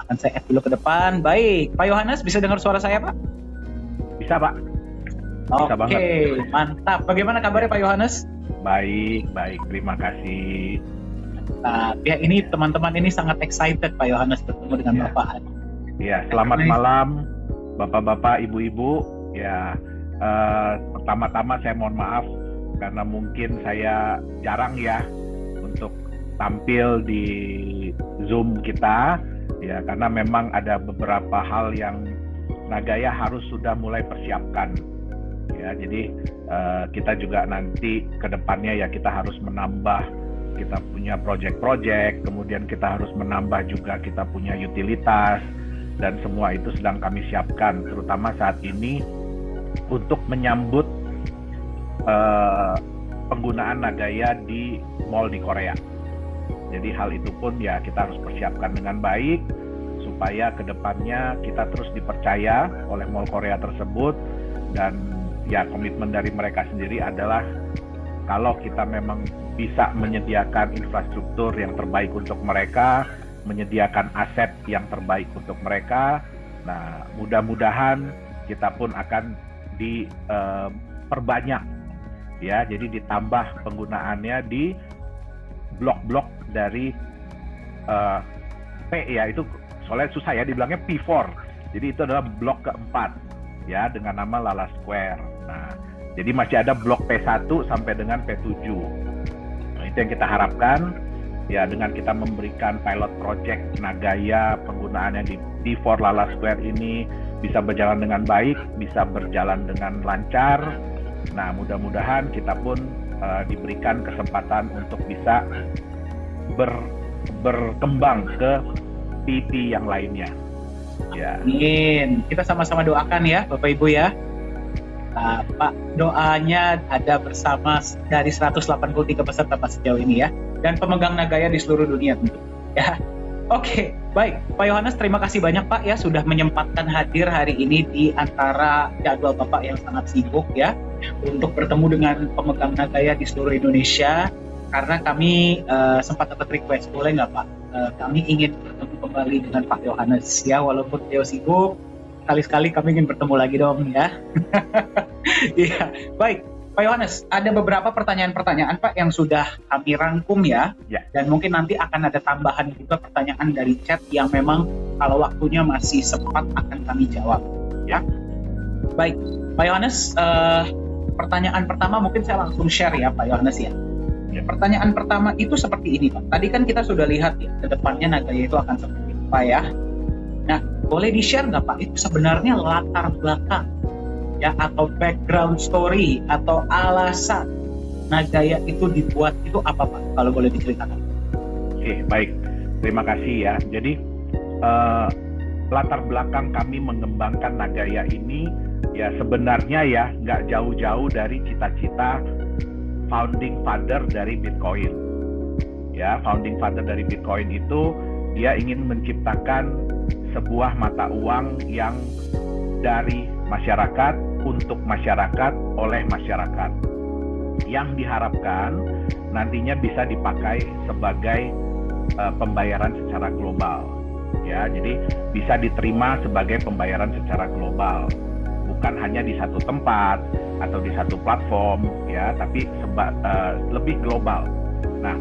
Akan saya add dulu ke depan. Baik, Pak Yohanes bisa dengar suara saya, Pak? Bisa, Pak. Bisa Oke, banget. mantap. Bagaimana kabarnya Pak Yohanes? Baik. Terima kasih. Nah, ya ini teman-teman ini sangat excited Pak Yohanes bertemu dengan Ya. Bapak. Ya, selamat malam Bapak-bapak, Ibu-ibu. Ya, pertama-tama saya mohon maaf karena mungkin saya jarang ya untuk tampil di Zoom kita. Ya, karena memang ada beberapa hal yang Nagaya harus sudah mulai persiapkan. Ya, jadi kita juga nanti ke depannya ya kita harus menambah, kita punya project-project, kemudian kita harus menambah juga kita punya utilitas, dan semua itu sedang kami siapkan, terutama saat ini untuk menyambut penggunaan Nagaya di mall di Korea. Jadi hal itu pun ya kita harus persiapkan dengan baik supaya ke depannya kita terus dipercaya oleh mall Korea tersebut. Dan ya komitmen dari mereka sendiri adalah kalau kita memang bisa menyediakan infrastruktur yang terbaik untuk mereka, menyediakan aset yang terbaik untuk mereka, nah mudah-mudahan kita pun akan diperbanyak ya, jadi ditambah penggunaannya di blok-blok dari P ya, itu soalnya susah ya dibilangnya P4, jadi itu adalah blok keempat ya dengan nama Lala Square. Nah, jadi masih ada blok P1 sampai dengan P7. Nah, itu yang kita harapkan ya, dengan kita memberikan pilot project Nagaya, penggunaannya di P4 Lala Square ini bisa berjalan dengan baik, bisa berjalan dengan lancar. Nah, mudah-mudahan kita pun diberikan kesempatan untuk bisa berkembang ke PP yang lainnya. Ya. Amin. Kita sama-sama doakan ya Bapak Ibu ya. Pak, doanya ada bersama dari 183 peserta Pak sejauh ini ya, dan pemegang Nagaya di seluruh dunia tentu ya. Oke, baik Pak Yohanes, terima kasih banyak Pak ya sudah menyempatkan hadir hari ini di antara jadwal Bapak yang sangat sibuk ya untuk bertemu dengan pemegang Nagaya di seluruh Indonesia. Karena kami sempat dapat request, boleh nggak Pak? Kami ingin bertemu kembali dengan Pak Yohanes ya, walaupun beliau sibuk, sekali-sekali kami ingin bertemu lagi dong ya. Iya, baik Pak Yohanes, ada beberapa pertanyaan-pertanyaan Pak yang sudah kami rangkum ya, dan mungkin nanti akan ada tambahan juga pertanyaan dari chat yang memang kalau waktunya masih sempat akan kami jawab ya. Baik Pak Yohanes, pertanyaan pertama mungkin saya langsung share ya Pak Yohanes ya. Pertanyaan pertama itu seperti ini Pak. Tadi kan kita sudah lihat ya, ke depannya Nagaya itu akan seperti apa ya. Nah, boleh di-share nggak Pak, itu sebenarnya latar belakang ya, atau background story, atau alasan Nagaya itu dibuat itu apa Pak, kalau boleh diceritakan? Oke, baik. Terima kasih ya. Jadi, latar belakang kami mengembangkan Nagaya ini ya sebenarnya ya nggak jauh-jauh dari cita-cita founding father dari Bitcoin. Ya, founding father dari Bitcoin itu dia ingin menciptakan sebuah mata uang yang dari masyarakat, untuk masyarakat, oleh masyarakat, yang diharapkan nantinya bisa dipakai sebagai pembayaran secara global. Ya, jadi bisa diterima sebagai pembayaran secara global, bukan hanya di satu tempat atau di satu platform ya, tapi lebih global. Nah,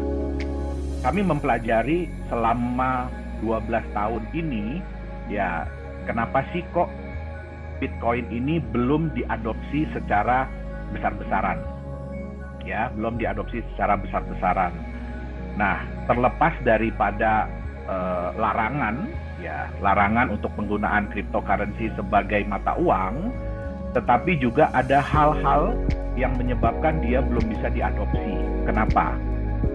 kami mempelajari selama 12 tahun ini ya, kenapa sih kok Bitcoin ini belum diadopsi secara besar-besaran ya, belum diadopsi secara besar-besaran. Nah, terlepas daripada larangan ya, larangan untuk penggunaan cryptocurrency sebagai mata uang, tetapi juga ada hal-hal yang menyebabkan dia belum bisa diadopsi. Kenapa?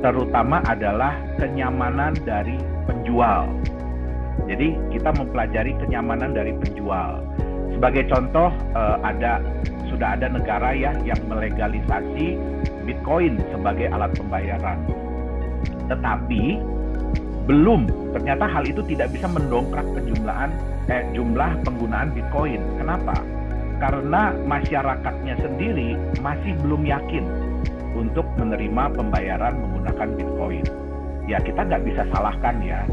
Terutama adalah kenyamanan dari penjual. Jadi kita mempelajari kenyamanan dari penjual. Sebagai contoh, sudah ada negara ya yang melegalisasi Bitcoin sebagai alat pembayaran. Tetapi ternyata hal itu tidak bisa mendongkrak jumlah penggunaan Bitcoin. Kenapa? Karena masyarakatnya sendiri masih belum yakin untuk menerima pembayaran menggunakan Bitcoin. Ya, kita nggak bisa salahkan ya.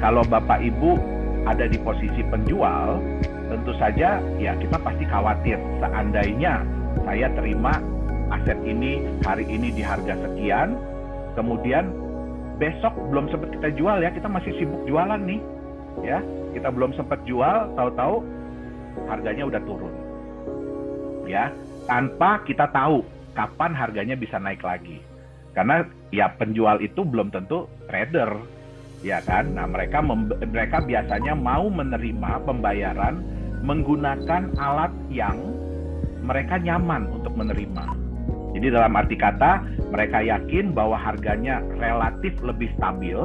Kalau Bapak Ibu ada di posisi penjual, tentu saja ya kita pasti khawatir seandainya saya terima aset ini hari ini di harga sekian, kemudian besok belum sempat kita jual ya, kita masih sibuk jualan nih ya, kita belum sempat jual, tahu-tahu harganya udah turun ya, tanpa kita tahu kapan harganya bisa naik lagi. Karena ya penjual itu belum tentu trader, ya kan? Nah, mereka biasanya mau menerima pembayaran menggunakan alat yang mereka nyaman untuk menerima. Jadi dalam arti kata, mereka yakin bahwa harganya relatif lebih stabil,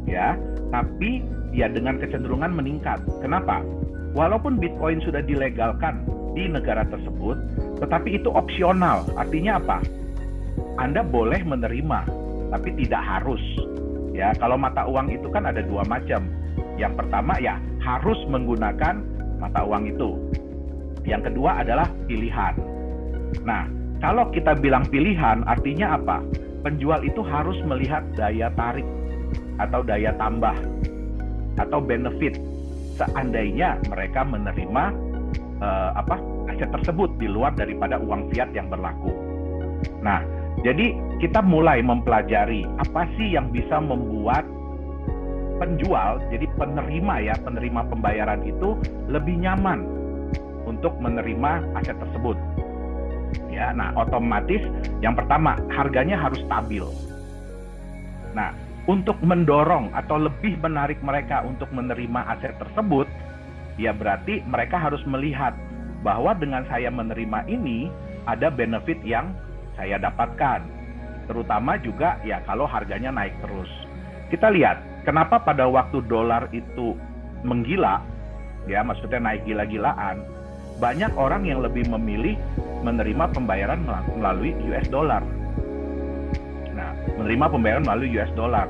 ya, tapi ya dengan kecenderungan meningkat. Kenapa? Walaupun Bitcoin sudah dilegalkan di negara tersebut, tetapi itu opsional. Artinya apa? Anda boleh menerima, tapi tidak harus. Ya, kalau mata uang itu kan ada dua macam. Yang pertama ya harus menggunakan mata uang itu. Yang kedua adalah pilihan. Nah, kalau kita bilang pilihan, artinya apa? Penjual itu harus melihat daya tarik atau daya tambah atau benefit seandainya mereka menerima aset tersebut di luar daripada uang fiat yang berlaku. Nah, jadi kita mulai mempelajari apa sih yang bisa membuat penjual, jadi penerima pembayaran itu lebih nyaman untuk menerima aset tersebut. Ya, nah otomatis yang pertama harganya harus stabil. Nah, untuk mendorong atau lebih menarik mereka untuk menerima aset tersebut, ya berarti mereka harus melihat bahwa dengan saya menerima ini ada benefit yang saya dapatkan, terutama juga ya kalau harganya naik terus. Kita lihat kenapa pada waktu dolar itu menggila, ya maksudnya naik gila-gilaan, banyak orang yang lebih memilih menerima pembayaran melalui US dollar. Nah, menerima pembayaran melalui US dollar.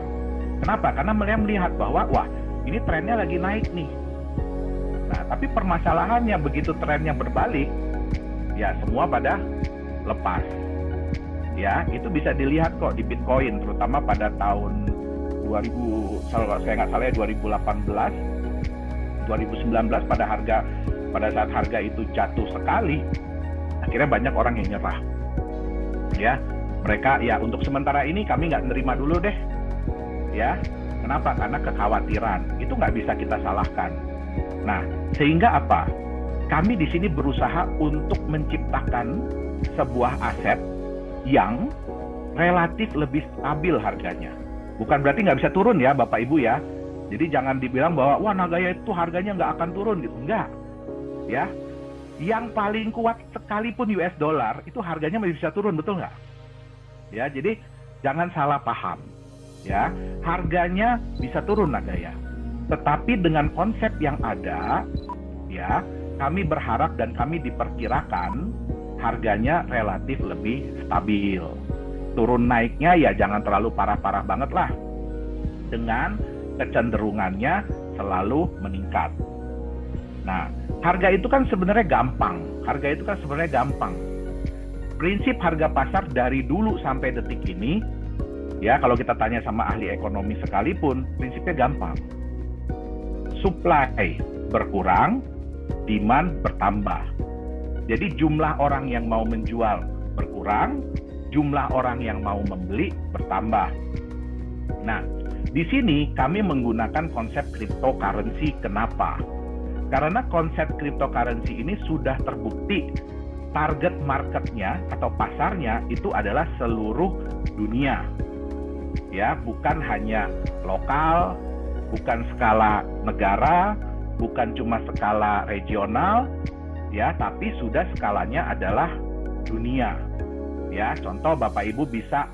Kenapa? Karena mereka melihat bahwa wah ini trennya lagi naik nih. Nah, tapi permasalahannya begitu trennya berbalik, ya semua pada lepas. Ya, itu bisa dilihat kok di Bitcoin, terutama pada tahun 2000, kalau saya nggak salah 2018, 2019 pada saat harga itu jatuh sekali, akhirnya banyak orang yang nyerah. Ya, mereka ya untuk sementara ini kami nggak nerima dulu deh. Ya, kenapa? Karena kekhawatiran. Itu nggak bisa kita salahkan. Nah, sehingga apa? Kami di sini berusaha untuk menciptakan sebuah aset yang relatif lebih stabil harganya. Bukan berarti nggak bisa turun ya Bapak Ibu ya. Jadi jangan dibilang bahwa wah Nagaya itu harganya nggak akan turun gitu. Enggak. Ya. Yang paling kuat sekalipun US dollar itu harganya masih bisa turun, betul nggak? Ya, jadi jangan salah paham. Ya, harganya bisa turun Nagaya. Tetapi dengan konsep yang ada, ya, kami berharap dan kami diperkirakan harganya relatif lebih stabil. Turun naiknya ya jangan terlalu parah-parah banget lah. Dengan kecenderungannya selalu meningkat. Nah, harga itu kan sebenarnya gampang. Prinsip harga pasar dari dulu sampai detik ini, ya kalau kita tanya sama ahli ekonomi sekalipun, prinsipnya gampang. Supply berkurang, demand bertambah. Jadi jumlah orang yang mau menjual berkurang, jumlah orang yang mau membeli bertambah. Nah, di sini kami menggunakan konsep cryptocurrency. Kenapa? Karena konsep cryptocurrency ini sudah terbukti target marketnya atau pasarnya itu adalah seluruh dunia. Ya, bukan hanya lokal, bukan skala negara, bukan cuma skala regional, ya, tapi sudah skalanya adalah dunia. Ya, contoh Bapak Ibu bisa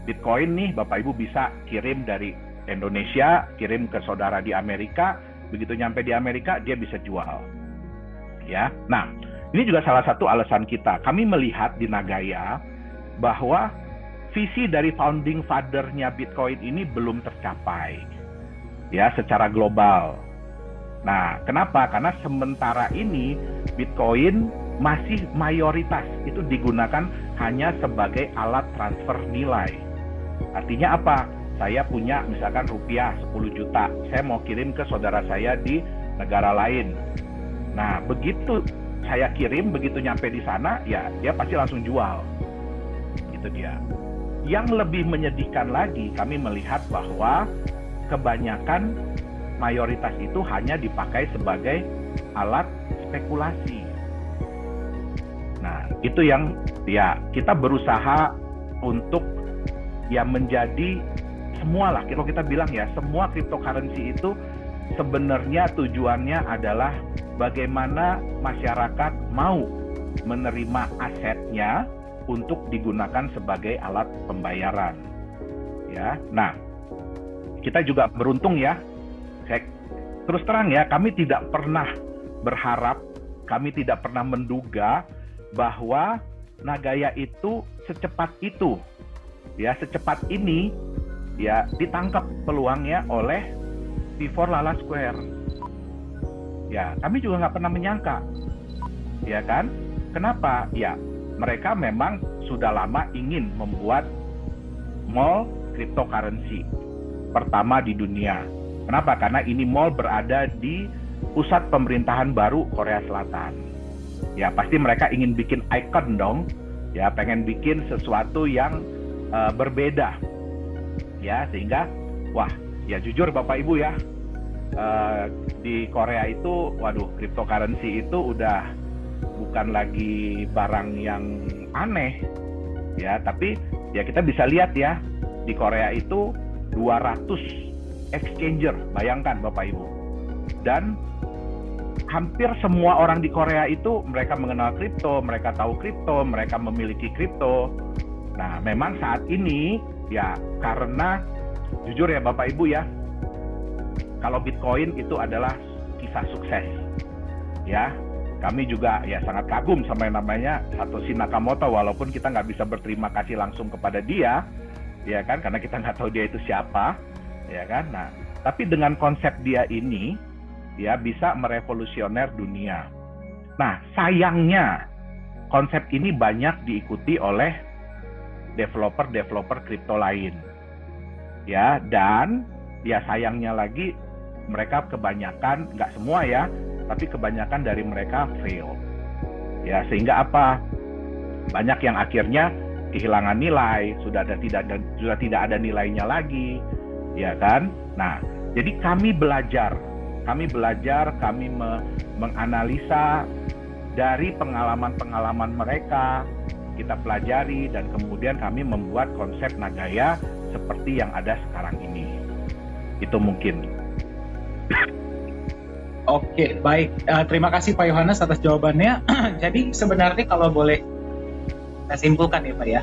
Bitcoin nih, Bapak Ibu bisa kirim dari Indonesia, kirim ke saudara di Amerika, begitu nyampe di Amerika dia bisa jual. Ya. Nah, ini juga salah satu alasan kita. Kami melihat di Nagaya bahwa visi dari founding father-nya Bitcoin ini belum tercapai. Ya, secara global. Nah, kenapa? Karena sementara ini Bitcoin masih mayoritas itu digunakan hanya sebagai alat transfer nilai. Artinya apa? saya punya misalkan rupiah 10 juta, saya mau kirim ke saudara saya di negara lain. Nah, begitu saya kirim, begitu nyampe di sana, ya dia pasti langsung jual. Itu dia. Yang lebih menyedihkan lagi, kami melihat bahwa kebanyakan mayoritas itu hanya dipakai sebagai alat spekulasi. Nah, itu yang ya kita berusaha untuk ya menjadi semualah. Kalau kita bilang ya, semua cryptocurrency itu sebenarnya tujuannya adalah bagaimana masyarakat mau menerima asetnya untuk digunakan sebagai alat pembayaran. Ya, nah kita juga beruntung ya. Saya terus terang ya, kami tidak pernah berharap, kami tidak pernah menduga bahwa Nagaya itu secepat itu, ya secepat ini, ya ditangkap peluangnya oleh V4 Lala Square. Ya, kami juga nggak pernah menyangka, ya kan? Kenapa? Ya, mereka memang sudah lama ingin membuat mall cryptocurrency pertama di dunia. Kenapa? Karena ini mall berada di pusat pemerintahan baru Korea Selatan. Ya, pasti mereka ingin bikin icon dong. Ya, pengen bikin sesuatu yang berbeda. Ya, sehingga wah, ya jujur Bapak Ibu ya, di Korea itu, waduh, cryptocurrency itu udah bukan lagi barang yang aneh, ya, tapi ya kita bisa lihat ya, di Korea itu 200 exchanger, bayangkan Bapak Ibu. Dan hampir semua orang di Korea itu mereka mengenal kripto, mereka tahu kripto, mereka memiliki kripto. Nah, memang saat ini ya karena jujur ya Bapak Ibu ya, kalau Bitcoin itu adalah kisah sukses. Ya, kami juga ya sangat kagum sama yang namanya Satoshi Nakamoto, walaupun kita nggak bisa berterima kasih langsung kepada dia, ya kan, karena kita nggak tahu dia itu siapa, ya kan. Nah, tapi dengan konsep dia ini, ya bisa merevolusioner dunia. Nah, sayangnya konsep ini banyak diikuti oleh developer kripto lain, ya, dan ya sayangnya lagi mereka kebanyakan, nggak semua ya, tapi kebanyakan dari mereka fail. Ya, sehingga apa? Banyak yang akhirnya kehilangan nilai, sudah tidak ada nilainya lagi, ya kan? Nah, jadi kami belajar, kami menganalisa dari pengalaman-pengalaman mereka, kita pelajari, dan kemudian kami membuat konsep Nagaya seperti yang ada sekarang ini. Itu mungkin. Oke, baik. Terima kasih Pak Yohanes atas jawabannya. Jadi sebenarnya kalau boleh saya simpulkan ya Pak ya,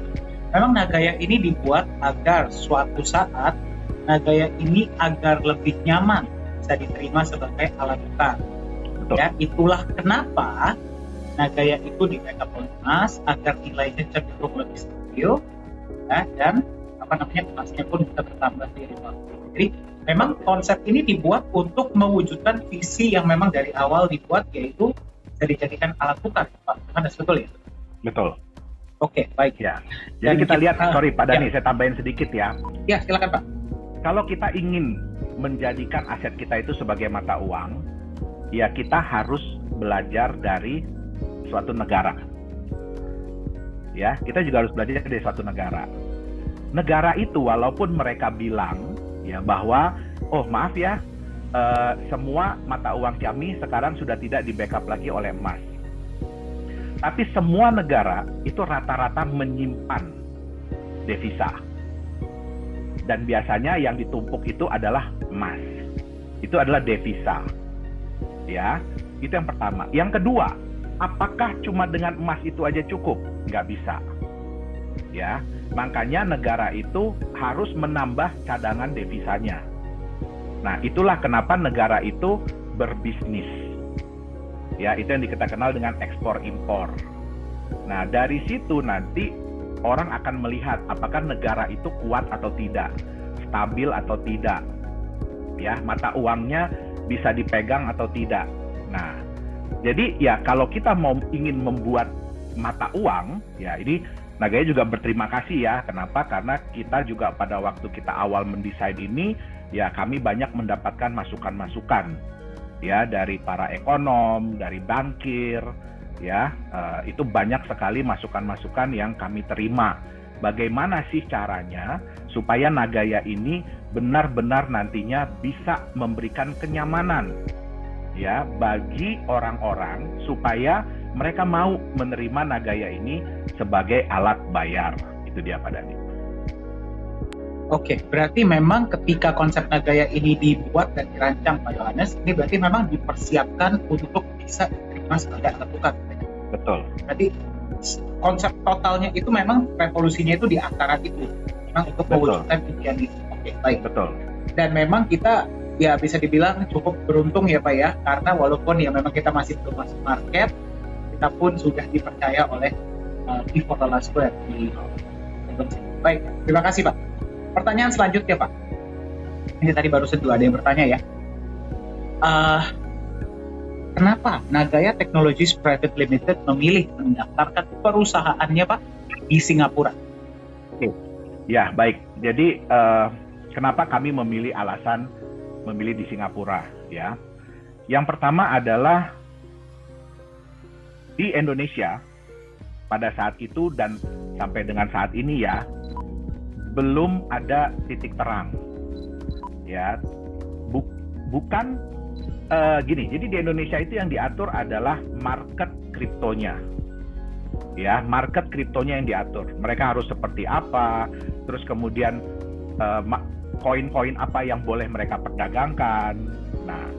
memang Nagaya ini dibuat agar suatu saat Nagaya ini agar lebih nyaman bisa diterima sebagai alat tukar. Ya, itulah kenapa Nagaya itu di backup oleh emas agar nilainya cenderung lebih stabil, ya, dan emasnya pun bisa bertambah di rival. Jadi memang konsep ini dibuat untuk mewujudkan visi yang memang dari awal dibuat, yaitu bisa dijadikan alat tukar, Pak Yohanes, betul ya? Betul. Oke, baik ya. Jadi kita lihat, sorry Pak Dani, saya tambahin sedikit ya. Ya, silakan Pak. Kalau kita ingin menjadikan aset kita itu sebagai mata uang, ya kita harus belajar dari suatu negara. Ya, kita juga harus belajar dari suatu negara. Negara itu walaupun mereka bilang ya bahwa oh maaf ya, semua mata uang kami sekarang sudah tidak di backup lagi oleh emas. Tapi semua negara itu rata-rata menyimpan devisa. Dan biasanya yang ditumpuk itu adalah emas. Itu adalah devisa. Ya, itu yang pertama. Yang kedua, apakah cuma dengan emas itu aja cukup? Nggak bisa. Ya, makanya negara itu harus menambah cadangan devisanya. Nah, itulah kenapa negara itu berbisnis. Ya, itu yang kita kenal dengan ekspor impor. Nah, dari situ nanti orang akan melihat apakah negara itu kuat atau tidak, stabil atau tidak. Ya, mata uangnya bisa dipegang atau tidak. Nah, jadi ya kalau kita ingin membuat mata uang, ya ini Nagaya juga berterima kasih ya. Kenapa? Karena kita juga pada waktu kita awal mendesain ini, ya kami banyak mendapatkan masukan-masukan ya dari para ekonom, dari bankir, ya itu banyak sekali masukan-masukan yang kami terima. Bagaimana sih caranya supaya Nagaya ini benar-benar nantinya bisa memberikan kenyamanan ya bagi orang-orang supaya mereka mau menerima Nagaya ini sebagai alat bayar. Itu dia Pak Dhani. Oke, berarti memang ketika konsep Nagaya ini dibuat dan dirancang Pak Yohanes, ini berarti memang dipersiapkan untuk bisa diterima sebagai alat tukar. Betul. Berarti konsep totalnya itu memang revolusinya itu di antara itu, memang untuk mewujudkan impian itu. Oke, baik. Betul. Dan memang kita ya bisa dibilang cukup beruntung ya Pak ya, karena walaupun ya memang kita masih belum masuk market, kita pun sudah dipercaya oleh T4 Square di Baik, terima kasih Pak. Pertanyaan selanjutnya Pak. Ini tadi baru ada yang bertanya ya. Kenapa Nagaya Technologies Private Limited memilih mendaftarkan perusahaannya Pak di Singapura? Oke. Ya, baik. Jadi kenapa kami memilih di Singapura ya? Yang pertama adalah di Indonesia pada saat itu dan sampai dengan saat ini ya belum ada titik terang ya bukan gini. Jadi di Indonesia itu yang diatur adalah market kriptonya ya, market kriptonya yang diatur. Mereka harus seperti apa, terus kemudian koin-koin apa yang boleh mereka perdagangkan. Nah,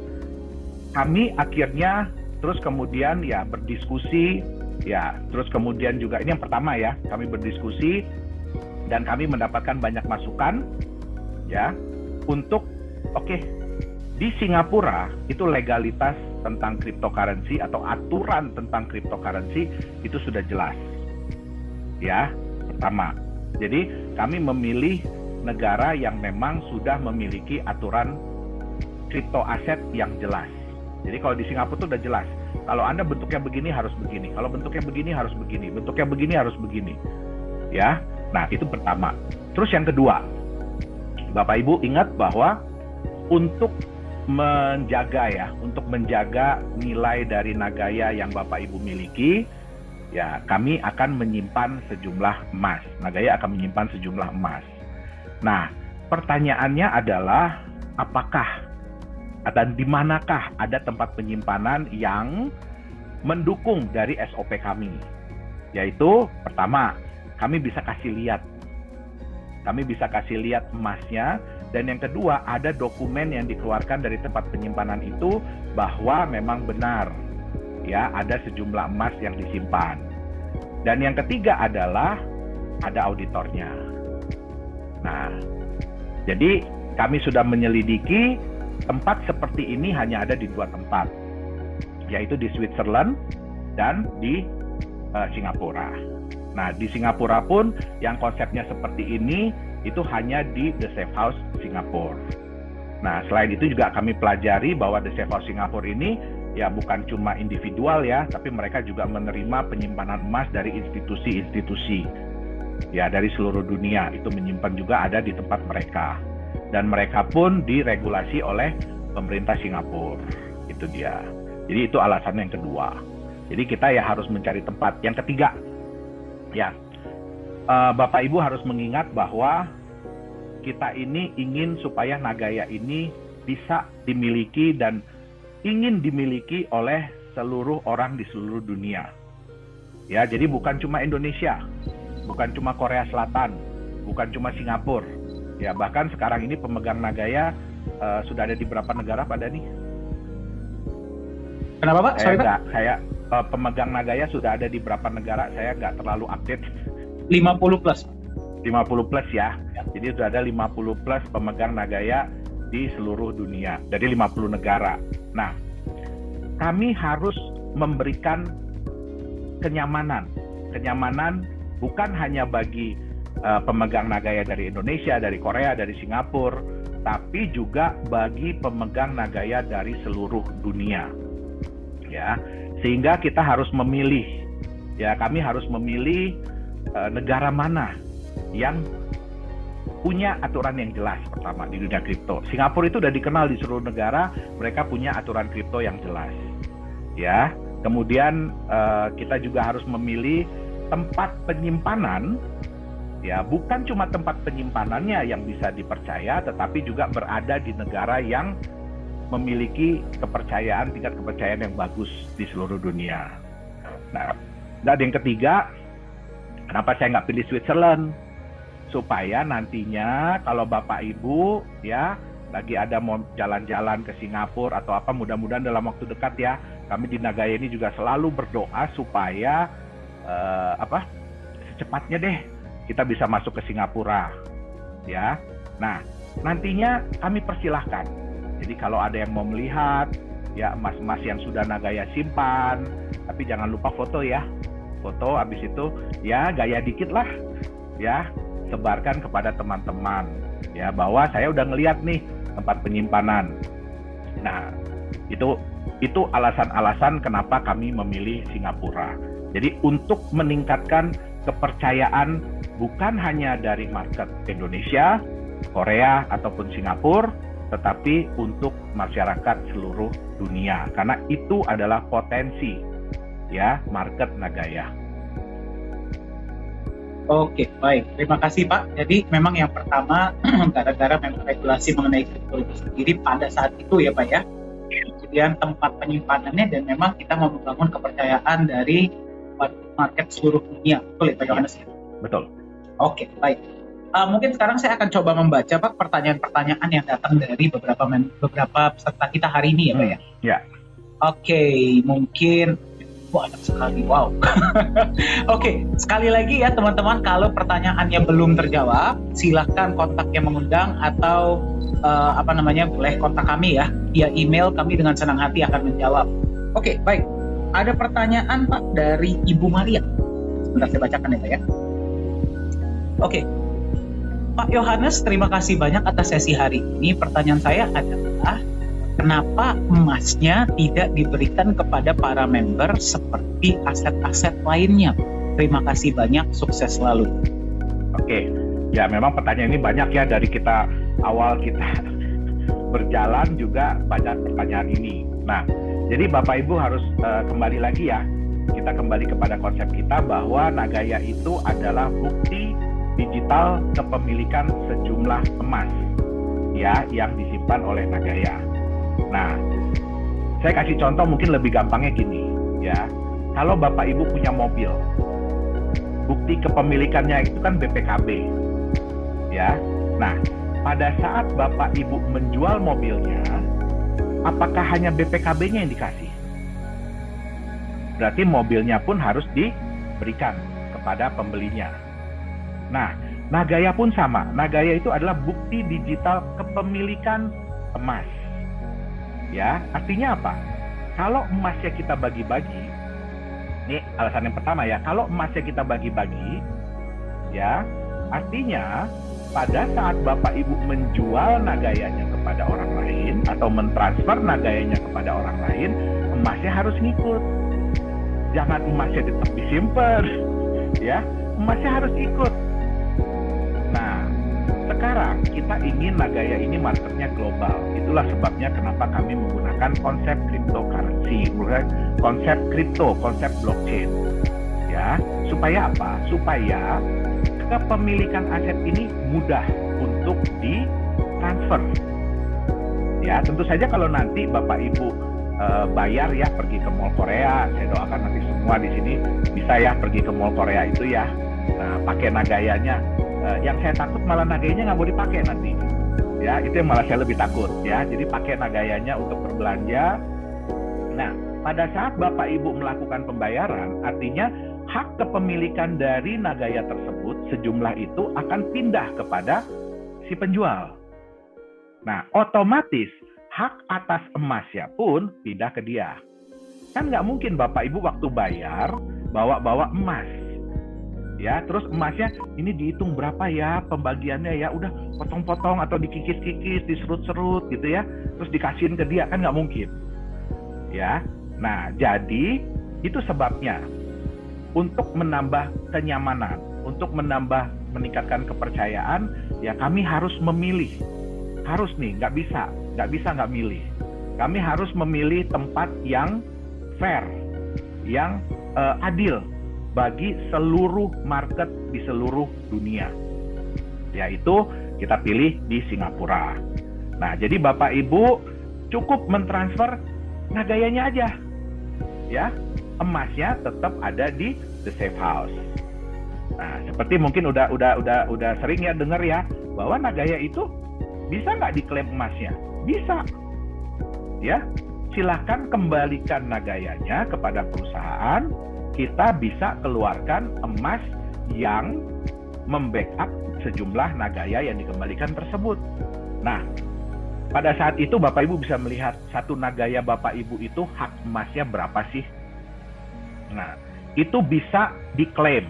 kami akhirnya terus kemudian ya berdiskusi ya, terus kemudian juga ini yang pertama ya, kami berdiskusi dan kami mendapatkan banyak masukan ya untuk di Singapura itu legalitas tentang cryptocurrency atau aturan tentang cryptocurrency itu sudah jelas ya, pertama. Jadi kami memilih negara yang memang sudah memiliki aturan kripto aset yang jelas. Jadi kalau di Singapura itu udah jelas, kalau Anda bentuknya begini harus begini, kalau bentuknya begini harus begini, bentuknya begini harus begini. Ya. Nah, itu pertama. Terus yang kedua, Bapak Ibu ingat bahwa untuk menjaga nilai dari Nagaya yang Bapak Ibu miliki, ya kami akan menyimpan sejumlah emas. Nagaya akan menyimpan sejumlah emas. Nah, pertanyaannya adalah apakah dan di manakah ada tempat penyimpanan yang mendukung dari SOP kami? Yaitu pertama, kami bisa kasih lihat emasnya, dan yang kedua ada dokumen yang dikeluarkan dari tempat penyimpanan itu bahwa memang benar ya ada sejumlah emas yang disimpan. Dan yang ketiga adalah ada auditornya. Nah, jadi kami sudah menyelidiki tempat seperti ini hanya ada di 2 tempat, yaitu di Switzerland dan di Singapura. Nah, di Singapura pun yang konsepnya seperti ini itu hanya di The Safe House Singapore. Nah, selain itu juga kami pelajari bahwa The Safe House Singapore ini ya bukan cuma individual ya, tapi mereka juga menerima penyimpanan emas dari institusi-institusi ya dari seluruh dunia, itu menyimpan juga ada di tempat mereka. Dan mereka pun diregulasi oleh pemerintah Singapura. Itu dia. Jadi itu alasan yang kedua. Jadi kita ya harus mencari tempat. Yang ketiga, ya Bapak Ibu harus mengingat bahwa kita ini ingin supaya Nagaya ini bisa dimiliki dan ingin dimiliki oleh seluruh orang di seluruh dunia. Ya, jadi bukan cuma Indonesia, bukan cuma Korea Selatan, bukan cuma Singapura. Ya, bahkan sekarang ini pemegang Nagaya sudah ada di berapa negara Pak Dhani? Kenapa Pak? Saya pemegang Nagaya sudah ada di berapa negara? Saya nggak terlalu update. 50 plus. 50 plus ya. Jadi sudah ada 50 plus pemegang Nagaya di seluruh dunia dari 50 negara. Nah, kami harus memberikan kenyamanan bukan hanya bagi pemegang Nagaya dari Indonesia, dari Korea, dari Singapura, tapi juga bagi pemegang Nagaya dari seluruh dunia. Ya, sehingga kita harus memilih. Ya, kami harus memilih negara mana yang punya aturan yang jelas pertama di dunia kripto. Singapura itu udah dikenal di seluruh negara, mereka punya aturan kripto yang jelas. Ya, kemudian kita juga harus memilih tempat penyimpanan. Ya, bukan cuma tempat penyimpanannya yang bisa dipercaya, tetapi juga berada di negara yang memiliki tingkat kepercayaan yang bagus di seluruh dunia. Nah, dan yang ketiga, kenapa saya nggak pilih Switzerland? Supaya nantinya kalau Bapak Ibu ya lagi ada mau jalan-jalan ke Singapura atau apa, mudah-mudahan dalam waktu dekat ya, kami di Nagaya ini juga selalu berdoa supaya secepatnya deh kita bisa masuk ke Singapura ya. Nah, nantinya kami persilahkan. Jadi kalau ada yang mau melihat ya emas-emas yang sudah Nagaya simpan, tapi jangan lupa foto ya. Foto, habis itu ya gaya dikit lah ya, sebarkan kepada teman-teman ya bahwa saya udah ngeliat nih tempat penyimpanan. Nah, itu alasan-alasan kenapa kami memilih Singapura. Jadi untuk meningkatkan kepercayaan bukan hanya dari market Indonesia, Korea ataupun Singapura, tetapi untuk masyarakat seluruh dunia, karena itu adalah potensi ya market Nagaya. Oke, baik. Terima kasih Pak. Jadi memang yang pertama, gara-gara memang regulasi mengenai kripto itu sendiri pada saat itu ya Pak ya. Kemudian tempat penyimpanannya dan memang kita mau membangun kepercayaan dari market seluruh dunia. Betul ya Pak Yohanes? Betul. Oke, baik. Mungkin sekarang saya akan coba membaca Pak pertanyaan-pertanyaan yang datang dari beberapa peserta kita hari ini ya Pak ya. Ya. Oke, mungkin banyak sekali, wow. Oke, sekali lagi ya teman-teman, kalau pertanyaannya belum terjawab, silahkan kontak yang mengundang atau boleh kontak kami ya via email, kami dengan senang hati akan menjawab. Oke, baik. Ada pertanyaan Pak dari Ibu Maria. Sebentar saya bacakan ya Pak ya. Oke, Pak Yohanes, terima kasih banyak atas sesi hari ini. Pertanyaan saya adalah, kenapa emasnya tidak diberikan kepada para member seperti aset-aset lainnya? Terima kasih banyak, sukses selalu. Oke, ya memang pertanyaan ini banyak ya, dari awal kita berjalan juga banyak pertanyaan ini. Nah, jadi Bapak Ibu harus kembali lagi ya, kita kembali kepada konsep kita bahwa Nagaya itu adalah bukti digital kepemilikan sejumlah emas ya yang disimpan oleh Nagaya. Nah, saya kasih contoh mungkin lebih gampangnya gini ya. Kalau Bapak Ibu punya mobil, bukti kepemilikannya itu kan BPKB ya. Nah, pada saat Bapak Ibu menjual mobilnya, apakah hanya BPKB-nya yang dikasih? Berarti mobilnya pun harus diberikan kepada pembelinya. Nah, Nagaya pun sama. Nagaya itu adalah bukti digital kepemilikan emas. Ya, artinya apa? Kalau emasnya kita bagi-bagi, ini alasan yang pertama ya, kalau emasnya kita bagi-bagi, ya, artinya pada saat Bapak Ibu menjual Nagayanya kepada orang lain atau mentransfer Nagayanya kepada orang lain, emasnya harus ngikut. Jangan emasnya tetap disimpan, ya, emasnya harus ikut. Nah, sekarang kita ingin Nagaya ini marketnya global. Itulah sebabnya kenapa kami menggunakan konsep cryptocurrency, konsep kripto, konsep blockchain. Ya, supaya apa? Supaya kepemilikan aset ini mudah untuk ditransfer. Ya, tentu saja kalau nanti Bapak Ibu bayar ya, pergi ke Mall Korea, saya doakan nanti semua di sini bisa ya pergi ke Mall Korea itu ya. Nah, pakai Nagayanya. Yang saya takut malah Nagayanya nggak mau dipakai nanti. Ya, itu yang malah saya lebih takut ya. Jadi pakai Nagayanya untuk berbelanja. Nah, pada saat Bapak Ibu melakukan pembayaran, artinya hak kepemilikan dari Nagaya tersebut sejumlah itu akan pindah kepada si penjual. Nah, otomatis hak atas emasnya pun pindah ke dia. Kan nggak mungkin Bapak Ibu waktu bayar bawa emas. Ya, terus emasnya ini dihitung berapa ya pembagiannya ya, udah potong-potong atau dikikis-kikis, diserut-serut gitu ya, terus dikasihin ke dia, kan nggak mungkin. Ya, nah jadi itu sebabnya untuk menambah kenyamanan, untuk meningkatkan kepercayaan, ya kami harus memilih. Harus nih, nggak bisa nggak milih. Kami harus memilih tempat yang fair, yang adil bagi seluruh market di seluruh dunia. Yaitu kita pilih di Singapura. Nah, jadi Bapak Ibu cukup mentransfer Nagayanya aja. Ya, emasnya tetap ada di The Safe House. Nah, seperti mungkin udah sering ya dengar ya, bahwa Nagaya itu bisa nggak diklaim emasnya? Bisa. Ya, silahkan kembalikan Nagayanya kepada perusahaan. Kita bisa keluarkan emas yang membackup sejumlah Nagaya yang dikembalikan tersebut. Nah, pada saat itu Bapak Ibu bisa melihat satu Nagaya Bapak Ibu itu hak emasnya berapa sih? Nah, itu bisa diklaim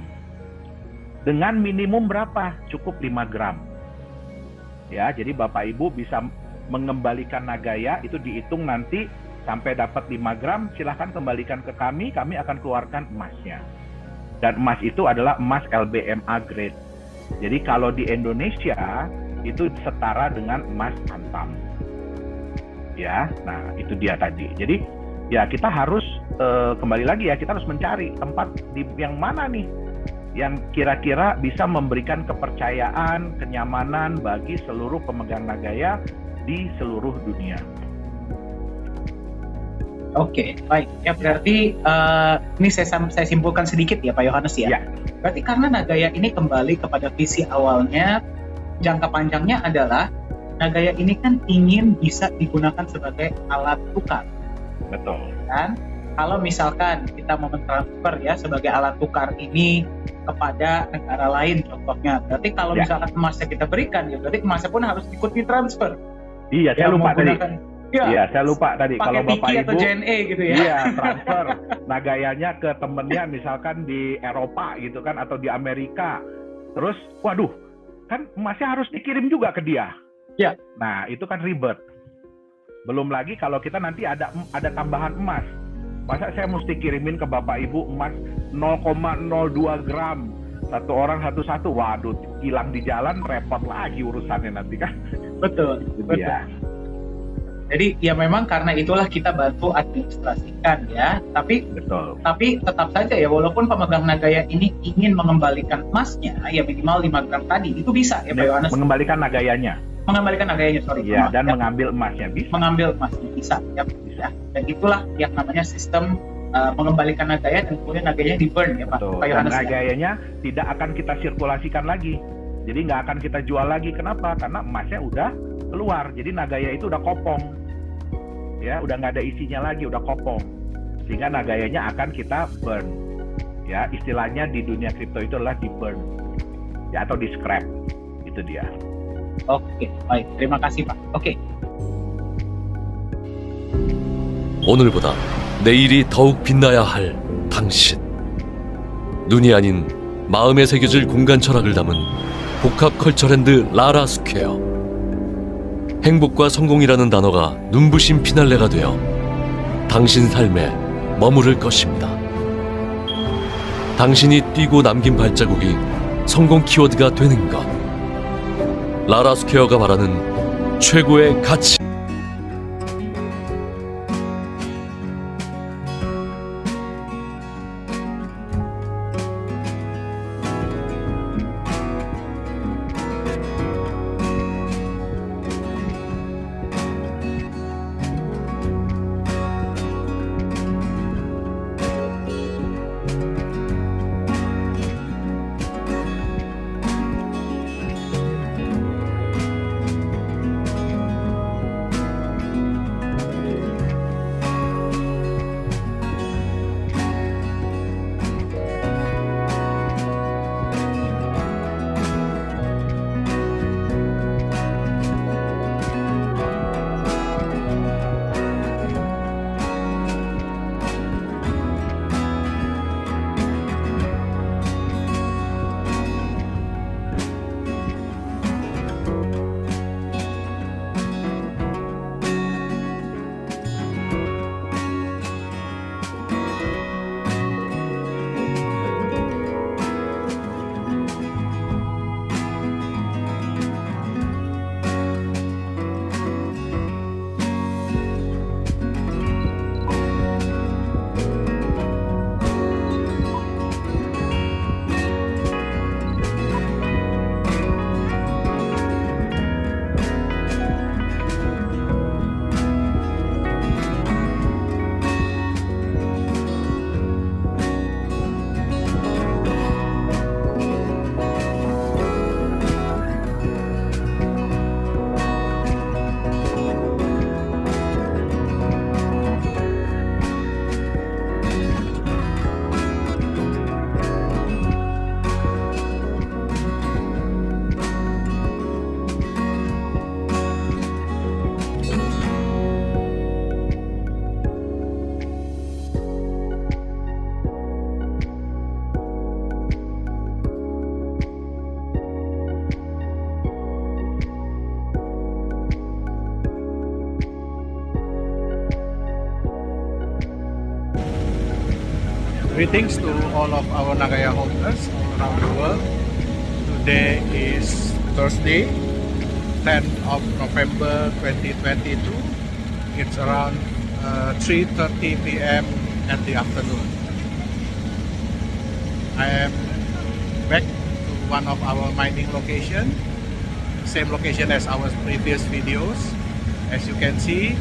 dengan minimum berapa? Cukup 5 gram. Ya, jadi Bapak Ibu bisa mengembalikan Nagaya, itu dihitung nanti sampai dapat 5 gram, silahkan kembalikan ke kami akan keluarkan emasnya. Dan emas itu adalah emas LBMA grade. Jadi kalau di Indonesia itu setara dengan emas antam. Ya, nah itu dia tadi. Jadi ya kita harus kembali lagi ya, kita harus mencari tempat yang mana nih yang kira-kira bisa memberikan kepercayaan, kenyamanan bagi seluruh pemegang Nagaya di seluruh dunia. Oke, baik. Ya berarti ini saya simpulkan sedikit ya Pak Yohanes ya. Berarti karena Nagaya ini kembali kepada visi awalnya, jangka panjangnya adalah Nagaya ini kan ingin bisa digunakan sebagai alat tukar. Betul. Kan? Kalau misalkan kita mau mentransfer ya sebagai alat tukar ini kepada negara lain contohnya, berarti kalau misalkan emasnya kita berikan ya berarti emasnya pun harus ikut ditransfer. Iya, saya lupa tadi. Iya, saya lupa tadi kalau Bapak Ibu atau JNE gitu ya. Iya, transfer Nagayanya ke temennya misalkan di Eropa gitu kan, atau di Amerika. Terus, waduh, kan emasnya harus dikirim juga ke dia. Ya. Nah, itu kan ribet. Belum lagi kalau kita nanti ada tambahan emas. Masa saya mesti kirimin ke Bapak Ibu emas 0,02 gram. Satu orang satu-satu. Waduh, hilang di jalan, repot lagi urusannya nanti kan. Betul. Ya. Jadi ya memang karena itulah kita bantu administrasikan ya. Tapi tetap saja ya, walaupun pemegang Nagaya ini ingin mengembalikan emasnya ya minimal 5 gram tadi, itu bisa ya Pak Yohanes. Mengembalikan Nagayanya, sorry. Iya, dan mengambil emasnya bisa. Mengambil emasnya bisa ya. Dan itulah yang namanya sistem mengembalikan Nagaya, dan kemudian Nagayanya di burn ya Pak Yohanes. Dan Nagayanya tidak akan kita sirkulasikan lagi. Jadi nggak akan kita jual lagi. Kenapa? Karena emasnya udah keluar. Jadi Nagaya itu udah kopong. Ya, udah nggak ada isinya lagi, udah kopong. Sehingga Nagayanya akan kita burn. Ya, istilahnya di dunia kripto itu adalah di burn. Ya, atau di scrap. Itu dia. Oke, baik. Terima kasih Pak. Oke. 오늘보다 내일이 더욱 빛나야 할 당신. 눈이 아닌 마음에 새겨질 공간 철학을 담은 복합 컬처랜드 라라 스퀘어. 행복과 성공이라는 단어가 눈부신 피날레가 되어 당신 삶에 머무를 것입니다. 당신이 뛰고 남긴 발자국이 성공 키워드가 되는 것. 라라 스퀘어가 말하는 최고의 가치. Greetings to all of our Nagaya holders all around the world. Today is Thursday, 10th of November 2022. It's around 3:30 p.m. at the afternoon. I am back to one of our mining location, same location as our previous videos. As you can see,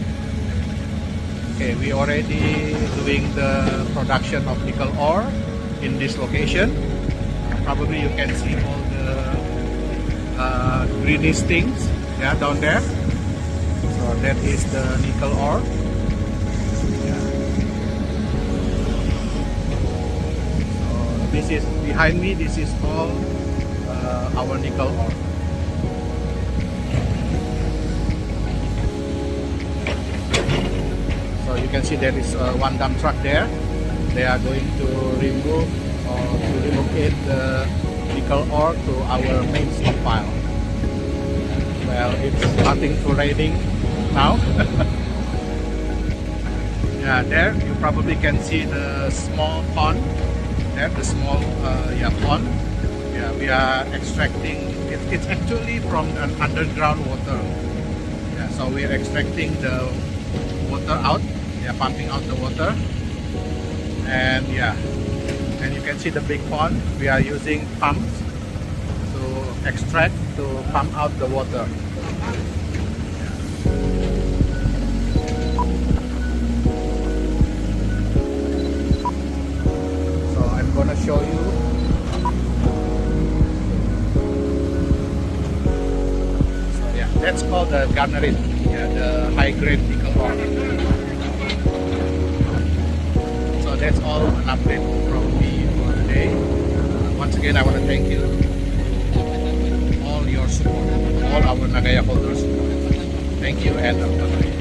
okay, we already doing the production of nickel ore in this location. Probably you can see all the greenish things, yeah, down there. So that is the nickel ore. Yeah. So this is behind me. This is all our nickel ore. So you can see there is one dump truck there. They are going to remove or to relocate the nickel ore to our main stockpile. Well, it's starting to raining now. Yeah, there you probably can see the small pond. There, the small pond. Yeah, we are extracting. It's actually from an underground water. Yeah, so we are extracting the water out. Yeah, pumping out the water, and yeah, and you can see the big pond. We are using pumps to extract, to pump out the water. So I'm gonna show you. So yeah, that's called the garnerite, yeah, the high grade nickel ore. That's all an update from me for today. Once again, I want to thank you, all your support, all our Nagaya holders support. Thank you and bye-bye.